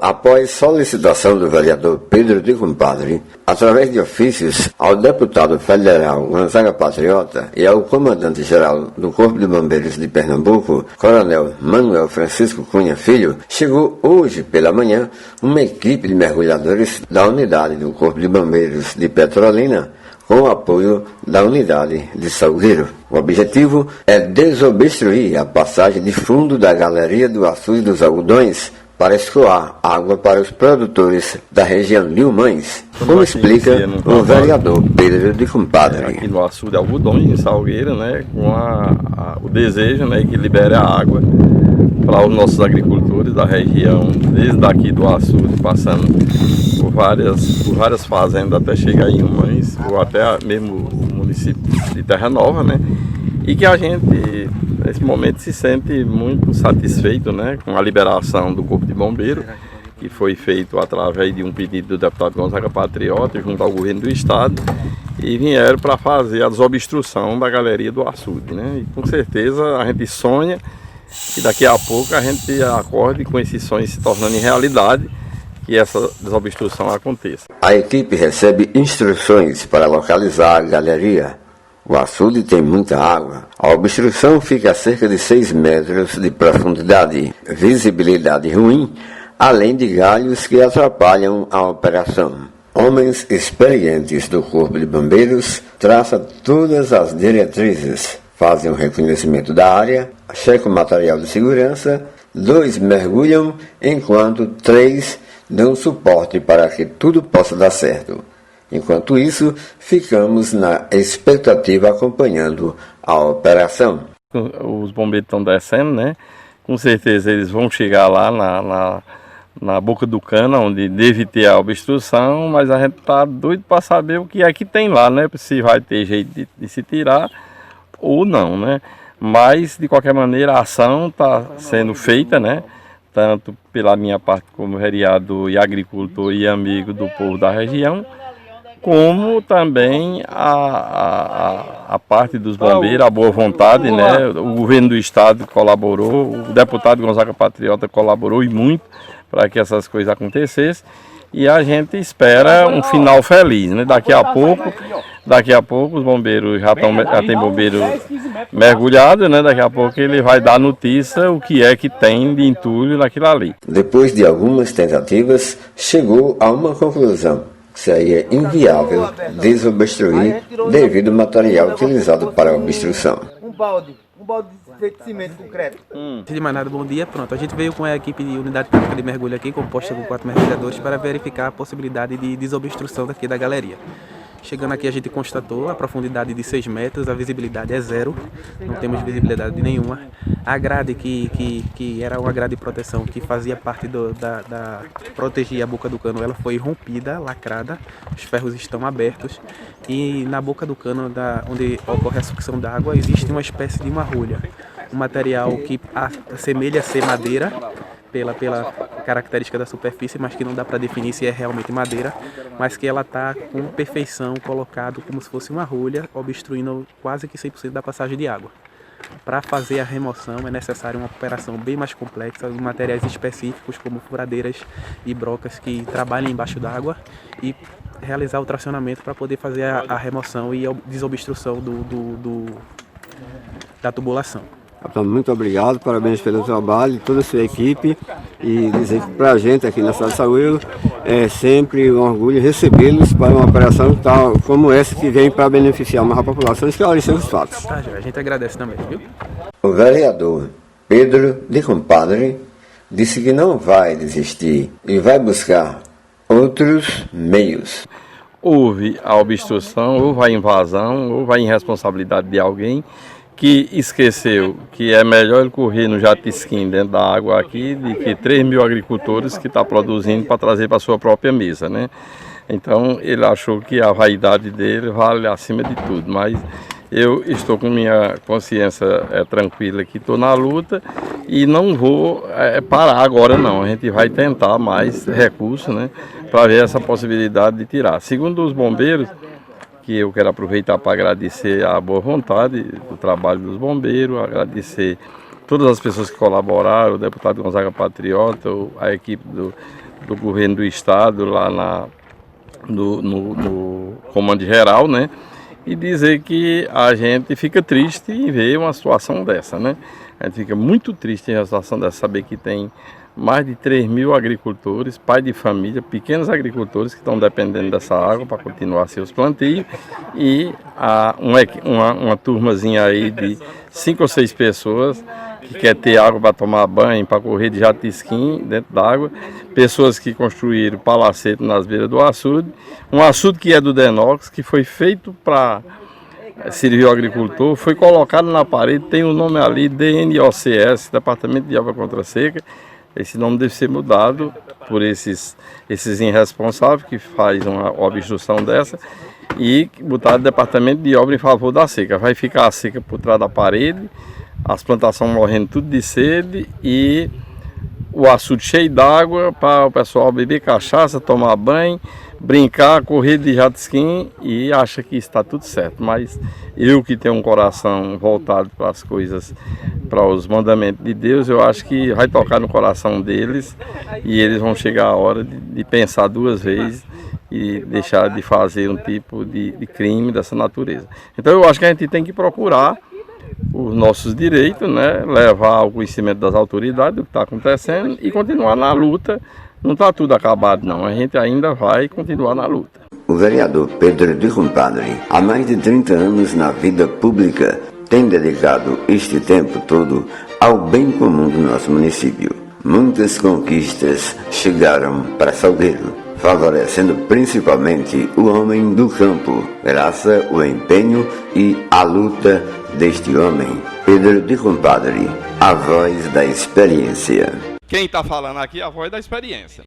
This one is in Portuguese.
Após solicitação do vereador Pedro de Compadre, através de ofícios ao deputado federal Gonzaga Patriota e ao comandante-geral do Corpo de Bombeiros de Pernambuco, Coronel Manuel Francisco Cunha Filho, chegou hoje pela manhã uma equipe de mergulhadores da unidade do Corpo de Bombeiros de Petrolina, com o apoio da unidade de Salgueiro. O objetivo é desobstruir a passagem de fundo da galeria do Açude dos Algodões para escoar água para os produtores da região de Humães, como explica o vereador Pedro de Compadre. Aqui no Açude de Algodões, em Salgueiro, né, com o desejo, né, que libere a água para os nossos agricultores da região, desde aqui do Açude, passando por várias fazendas até chegar em Humães, ou até mesmo o município de Terra Nova, né? E que a gente, nesse momento, se sente muito satisfeito, né, com a liberação do Corpo de Bombeiro, que foi feito através de um pedido do deputado Gonzaga Patriota, junto ao governo do estado, e vieram para fazer a desobstrução da galeria do açude, né? E com certeza a gente sonha que daqui a pouco a gente acorde com esses sonhos se tornando em realidade, que essa desobstrução aconteça. A equipe recebe instruções para localizar a galeria. O açude tem muita água. A obstrução fica a cerca de 6 metros de profundidade, visibilidade ruim, além de galhos que atrapalham a operação. Homens experientes do Corpo de Bombeiros traçam todas as diretrizes, fazem o reconhecimento da área, checam o material de segurança, 2 mergulham, enquanto 3 dão suporte para que tudo possa dar certo. Enquanto isso, ficamos na expectativa acompanhando a operação. Os bombeiros estão descendo, né? Com certeza eles vão chegar lá na boca do cano, onde deve ter a obstrução, mas a gente está doido para saber o que é que tem lá, né? Se vai ter jeito de se tirar ou não, né? Mas, de qualquer maneira, a ação está sendo feita, né? Tanto pela minha parte como vereador e agricultor e amigo do povo da região, como também a parte dos bombeiros, a boa vontade, né? O governo do estado colaborou, o deputado Gonzaga Patriota colaborou e muito para que essas coisas acontecessem. E a gente espera um final feliz, né? Daqui a pouco os bombeiros já tem bombeiro mergulhado, né? Daqui a pouco ele vai dar notícia o que é que tem de entulho naquilo ali. Depois de algumas tentativas, chegou a uma conclusão: seria inviável desobstruir devido ao material utilizado para a obstrução. Um balde de cimento concreto. Antes de mais nada, bom dia. Pronto, a gente veio com a equipe de unidade tática de mergulho aqui, composta por 4 mergulhadores, para verificar a possibilidade de desobstrução daqui da galeria. Chegando aqui, a gente constatou a profundidade de 6 metros, a visibilidade é 0, não temos visibilidade nenhuma. A grade que era uma grade de proteção que fazia parte proteger a boca do cano, ela foi rompida, lacrada, os ferros estão abertos e na boca do cano, onde ocorre a sucção da água, existe uma espécie de uma rolha, um material que assemelha ser madeira, pela característica da superfície, mas que não dá para definir se é realmente madeira, mas que ela está com perfeição colocado como se fosse uma rolha, obstruindo quase que 100% da passagem de água. Para fazer a remoção é necessária uma operação bem mais complexa, de materiais específicos como furadeiras e brocas que trabalham embaixo d'água e realizar o tracionamento para poder fazer a remoção e a desobstrução da tubulação. Muito obrigado, parabéns pelo trabalho de toda a sua equipe e dizer que para a gente aqui na cidade de Salgueiro é sempre um orgulho recebê-los para uma operação tal como essa que vem para beneficiar mais a população e esclarecer os fatos. A gente agradece também, viu? O vereador Pedro de Compadre disse que não vai desistir e vai buscar outros meios. Houve a obstrução, houve a invasão, houve a irresponsabilidade de alguém que esqueceu que é melhor ele correr no jatisquim dentro da água aqui de que 3 mil agricultores que está produzindo para trazer para a sua própria mesa, né? Então ele achou que a vaidade dele vale acima de tudo, mas eu estou com minha consciência tranquila que estou na luta e não vou parar agora não, a gente vai tentar mais recursos, né, para ver essa possibilidade de tirar. Segundo os bombeiros, que eu quero aproveitar para agradecer a boa vontade do trabalho dos bombeiros, agradecer todas as pessoas que colaboraram, o deputado Gonzaga Patriota, a equipe do governo do estado lá no Comando Geral, né? E dizer que a gente fica triste em ver uma situação dessa, né? A gente fica muito triste em uma situação dessa, saber que tem mais de 3.000 agricultores, pais de família, pequenos agricultores que estão dependendo dessa água para continuar seus plantios, e uma turmazinha aí de 5 ou 6 pessoas que quer ter água para tomar banho, para correr de jato-esqui dentro d'água, pessoas que construíram palacete nas beiras do açude, um açude que é do Denox, que foi feito para servir o agricultor, foi colocado na parede, tem o nome ali, DNOCS, Departamento de Obra Contra a Seca. Esse nome deve ser mudado por esses irresponsáveis que fazem uma obstrução dessa e botar o Departamento de Obra em favor da seca. Vai ficar a seca por trás da parede, as plantações morrendo tudo de sede e o açude cheio d'água para o pessoal beber cachaça, tomar banho, brincar, correr de jato-esqui e acha que está tudo certo. Mas eu que tenho um coração voltado para as coisas, para os mandamentos de Deus, eu acho que vai tocar no coração deles e eles vão chegar a hora de pensar 2 vezes e deixar de fazer um tipo de crime dessa natureza. Então eu acho que a gente tem que procurar os nossos direitos, né? Levar ao conhecimento das autoridades do que está acontecendo e continuar na luta. Não está tudo acabado não, a gente ainda vai continuar na luta. O vereador Pedro de Compadre, há mais de 30 anos na vida pública, tem dedicado este tempo todo ao bem comum do nosso município. Muitas conquistas chegaram para Salgueiro, favorecendo principalmente o homem do campo, graças ao empenho e à luta deste homem. Pedro de Compadre, a voz da experiência. Quem está falando aqui é a voz da experiência.